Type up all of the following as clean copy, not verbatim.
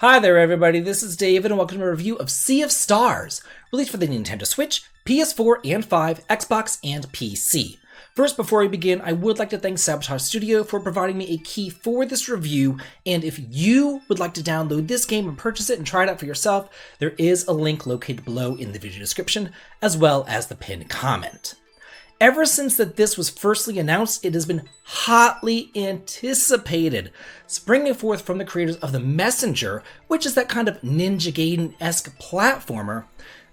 Hi there everybody, this is David and welcome to a review of Sea of Stars, released for the Nintendo Switch, PS4 and 5, Xbox, and PC. First, before we begin, I would like to thank Sabotage Studio for providing me a key for this review, and if you would like to download this game and purchase it and try it out for yourself, there is a link located below in the video description, as well as the pinned comment. Ever since this was firstly announced, it has been hotly anticipated, springing forth from the creators of The Messenger, which is that kind of Ninja Gaiden-esque platformer.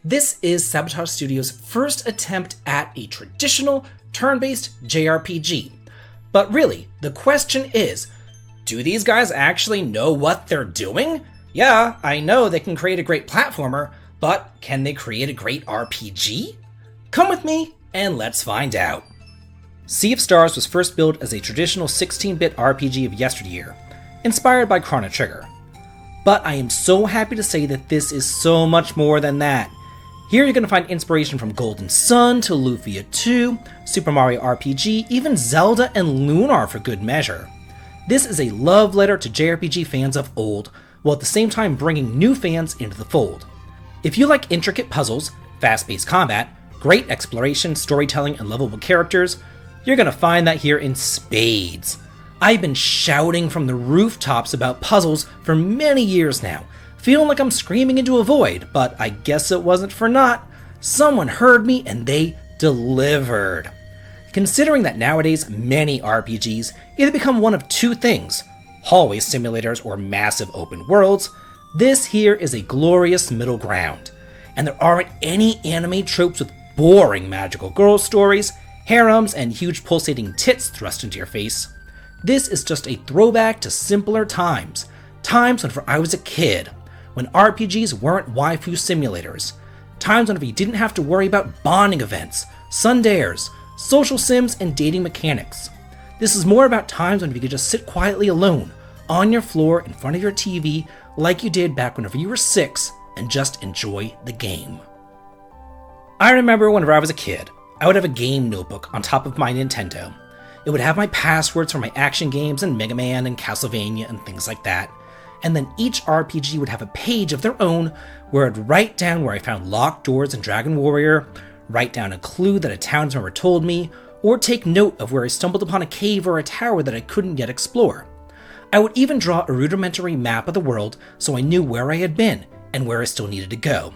This is Sabotage Studio's first attempt at a traditional, turn-based JRPG. But really, the question is, do these guys actually know what they're doing? Yeah, I know they can create a great platformer, but can they create a great RPG? Come with me, and let's find out. Sea of Stars was first billed as a traditional 16-bit RPG of yesteryear, inspired by Chrono Trigger. But I am so happy to say that this is so much more than that. Here you're going to find inspiration from Golden Sun to Lufia 2, Super Mario RPG, even Zelda and Lunar for good measure. This is a love letter to JRPG fans of old, while at the same time bringing new fans into the fold. If you like intricate puzzles, fast-paced combat, great exploration, storytelling, and lovable characters, you're going to find that here in spades. I've been shouting from the rooftops about puzzles for many years now, feeling like I'm screaming into a void, but I guess it wasn't for naught. Someone heard me and they delivered. Considering that nowadays many RPGs either become one of two things, hallway simulators or massive open worlds, this here is a glorious middle ground. And there aren't any anime tropes with boring magical girl stories, harems, and huge pulsating tits thrust into your face. This is just a throwback to simpler times when I was a kid, when RPGs weren't waifu simulators, times when we didn't have to worry about bonding events, sundares, social sims, and dating mechanics. This is more about times when you could just sit quietly alone, on your floor in front of your TV, like you did back whenever you were 6, and just enjoy the game. I remember whenever I was a kid, I would have a game notebook on top of my Nintendo. It would have my passwords for my action games and Mega Man and Castlevania and things like that. And then each RPG would have a page of their own where I'd write down where I found locked doors in Dragon Warrior, write down a clue that a townsman member told me, or take note of where I stumbled upon a cave or a tower that I couldn't yet explore. I would even draw a rudimentary map of the world so I knew where I had been and where I still needed to go.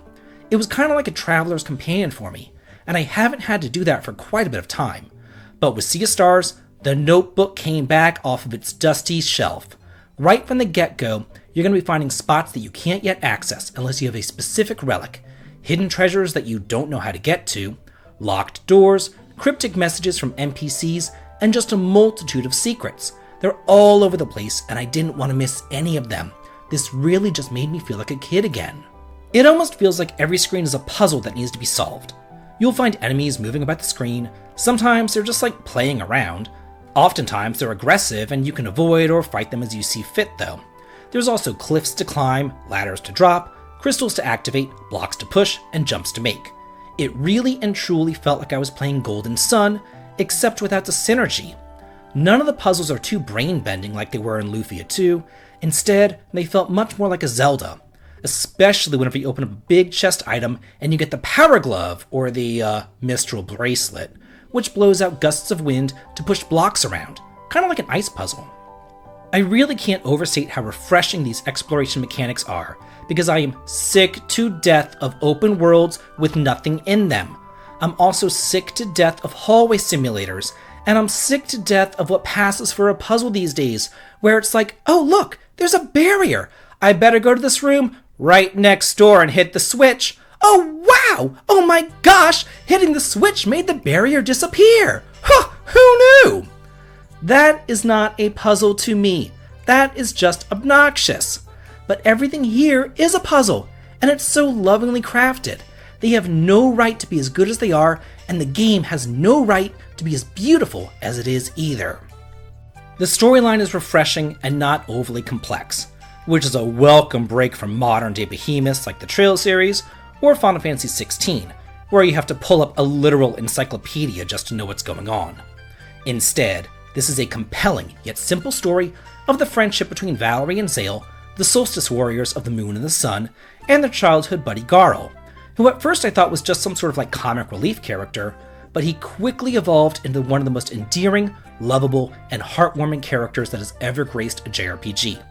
It was kind of like a traveler's companion for me, and I haven't had to do that for quite a bit of time. But with Sea of Stars, the notebook came back off of its dusty shelf. Right from the get-go, you're going to be finding spots that you can't yet access unless you have a specific relic, hidden treasures that you don't know how to get to, locked doors, cryptic messages from NPCs, and just a multitude of secrets. They're all over the place, and I didn't want to miss any of them. This really just made me feel like a kid again. It almost feels like every screen is a puzzle that needs to be solved. You'll find enemies moving about the screen. Sometimes they're just like playing around. Oftentimes they're aggressive and you can avoid or fight them as you see fit though. There's also cliffs to climb, ladders to drop, crystals to activate, blocks to push, and jumps to make. It really and truly felt like I was playing Golden Sun, except without the synergy. None of the puzzles are too brain-bending like they were in Lufia 2. Instead, they felt much more like a Zelda. Especially whenever you open up a big chest item and you get the Power Glove, or the Mistral Bracelet, which blows out gusts of wind to push blocks around, kind of like an ice puzzle. I really can't overstate how refreshing these exploration mechanics are, because I am sick to death of open worlds with nothing in them. I'm also sick to death of hallway simulators, and I'm sick to death of what passes for a puzzle these days, where it's like, oh look, there's a barrier! I better go to this room right next door and hit the switch. Oh wow! Oh my gosh! Hitting the switch made the barrier disappear! Huh, who knew? That is not a puzzle to me. That is just obnoxious. But everything here is a puzzle, and it's so lovingly crafted. They have no right to be as good as they are, and the game has no right to be as beautiful as it is either. The storyline is refreshing and not overly complex, which is a welcome break from modern-day behemoths like the Trail series or Final Fantasy XVI, where you have to pull up a literal encyclopedia just to know what's going on. Instead, this is a compelling yet simple story of the friendship between Valerie and Zale, the Solstice Warriors of the Moon and the Sun, and their childhood buddy Garl, who at first I thought was just some sort of comic relief character, but he quickly evolved into one of the most endearing, lovable, and heartwarming characters that has ever graced a JRPG.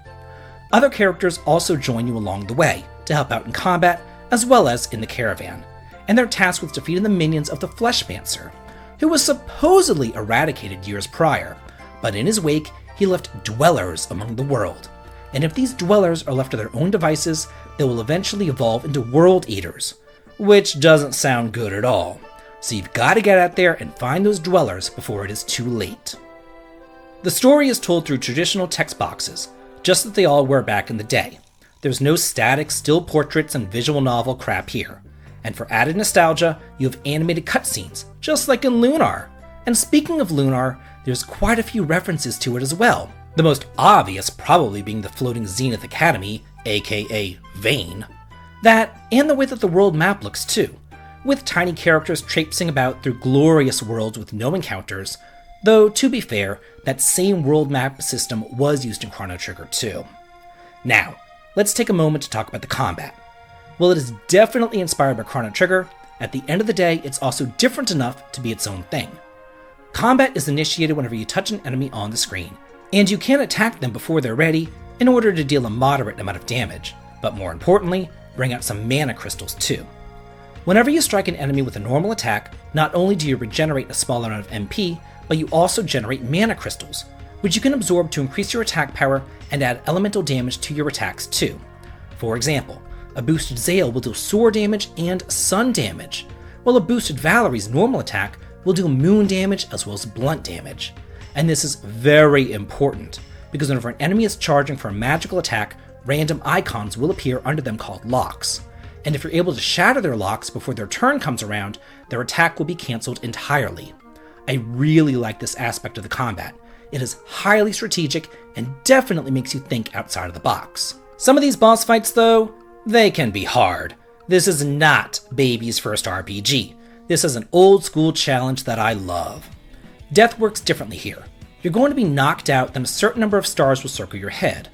Other characters also join you along the way to help out in combat, as well as in the caravan, and they're tasked with defeating the minions of the Fleshmancer, who was supposedly eradicated years prior, but in his wake, he left dwellers among the world. And if these dwellers are left to their own devices, they will eventually evolve into World Eaters, which doesn't sound good at all. So you've got to get out there and find those dwellers before it is too late. The story is told through traditional text boxes, just as they all were back in the day. There's no static still portraits and visual novel crap here. And for added nostalgia, you have animated cutscenes, just like in Lunar. And speaking of Lunar, there's quite a few references to it as well. The most obvious probably being the floating Zenith Academy, aka Vane. That, and the way that the world map looks too, with tiny characters traipsing about through glorious worlds with no encounters, though to be fair, that same world map system was used in Chrono Trigger too. Now, let's take a moment to talk about the combat. While it is definitely inspired by Chrono Trigger, at the end of the day it's also different enough to be its own thing. Combat is initiated whenever you touch an enemy on the screen, and you can attack them before they're ready in order to deal a moderate amount of damage, but more importantly, bring out some mana crystals too. Whenever you strike an enemy with a normal attack, not only do you regenerate a small amount of MP, but you also generate mana crystals, which you can absorb to increase your attack power and add elemental damage to your attacks too. For example, a boosted Zale will deal sword damage and sun damage, while a boosted Valerie's normal attack will deal moon damage as well as blunt damage. And this is very important, because whenever an enemy is charging for a magical attack, random icons will appear under them called locks. And if you're able to shatter their locks before their turn comes around, their attack will be cancelled entirely. I really like this aspect of the combat. It is highly strategic and definitely makes you think outside of the box. Some of these boss fights though, they can be hard. This is not baby's first RPG. This is an old school challenge that I love. Death works differently here. You're going to be knocked out, then a certain number of stars will circle your head.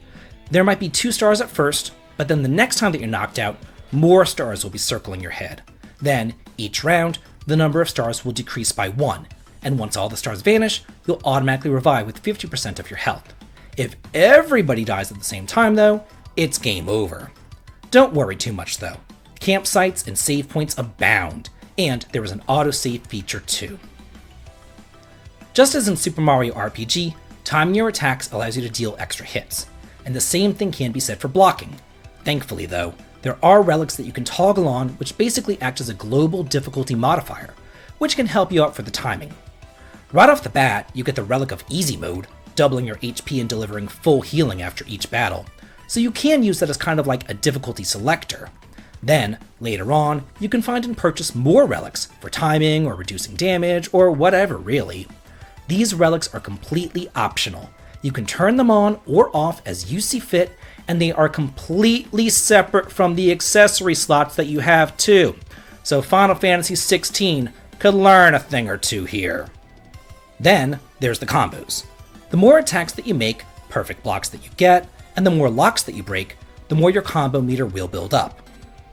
There might be 2 stars at first, but then the next time that you're knocked out, more stars will be circling your head. Then, each round, the number of stars will decrease by 1, and once all the stars vanish, you'll automatically revive with 50% of your health. If everybody dies at the same time though, it's game over. Don't worry too much though. Campsites and save points abound, and there is an autosave feature too. Just as in Super Mario RPG, timing your attacks allows you to deal extra hits, and the same thing can be said for blocking. Thankfully though, there are relics that you can toggle on which basically act as a global difficulty modifier, which can help you out for the timing. Right off the bat, you get the relic of Easy Mode, doubling your HP and delivering full healing after each battle, so you can use that as kind of like a difficulty selector. Then, later on, you can find and purchase more relics for timing or reducing damage or whatever really. These relics are completely optional. You can turn them on or off as you see fit, and they are completely separate from the accessory slots that you have too. So Final Fantasy XVI could learn a thing or two here. Then, there's the combos. The more attacks that you make, perfect blocks that you get, and the more locks that you break, the more your combo meter will build up.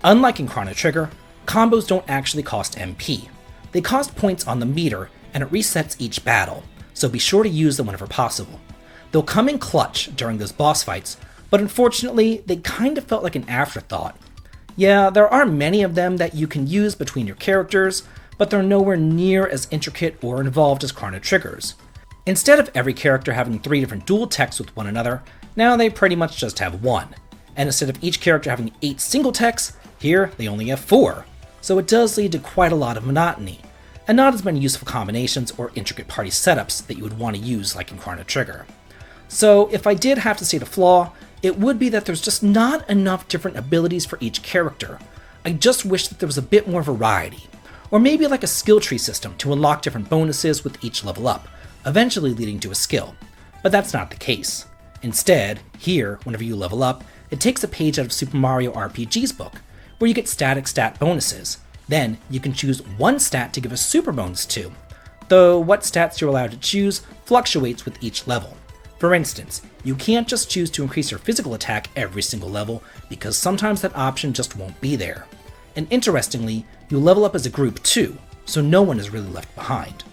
Unlike in Chrono Trigger, combos don't actually cost MP. They cost points on the meter, and it resets each battle, so be sure to use them whenever possible. They'll come in clutch during those boss fights, but unfortunately, they kind of felt like an afterthought. Yeah, there are many of them that you can use between your characters, but they're nowhere near as intricate or involved as Chrono Trigger's. Instead of every character having 3 different dual techs with one another, now they pretty much just have 1. And instead of each character having 8 single techs, here they only have 4. So it does lead to quite a lot of monotony, and not as many useful combinations or intricate party setups that you would want to use like in Chrono Trigger. So if I did have to state a flaw, it would be that there's just not enough different abilities for each character. I just wish that there was a bit more variety. Or maybe like a skill tree system to unlock different bonuses with each level up, eventually leading to a skill. But that's not the case. Instead, here, whenever you level up, it takes a page out of Super Mario RPG's book, where you get static stat bonuses. Then, you can choose one stat to give a super bonus to, though what stats you're allowed to choose fluctuates with each level. For instance, You can't just choose to increase your physical attack every single level, because sometimes that option just won't be there. And interestingly, you level up as a group too, so no one is really left behind.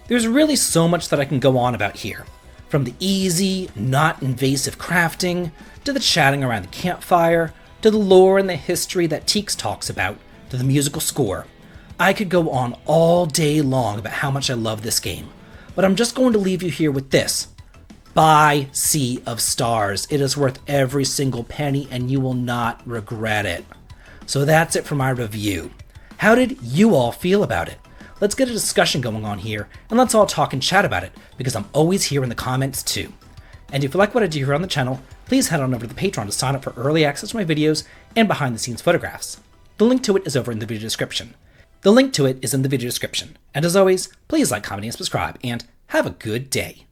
There's really so much that I can go on about here, from the easy, not invasive crafting, to the chatting around the campfire, to the lore and the history that Teaks talks about, to the musical score. I could go on all day long about how much I love this game, but I'm just going to leave you here with this. Buy Sea of Stars. It is worth every single penny and you will not regret it. So that's it for my review. How did you all feel about it? Let's get a discussion going on here, and let's all talk and chat about it, because I'm always here in the comments too. And if you like what I do here on the channel, please head on over to the Patreon to sign up for early access to my videos and behind the scenes photographs. The link to it is over in the video description. And as always, please like, comment, and subscribe, and have a good day.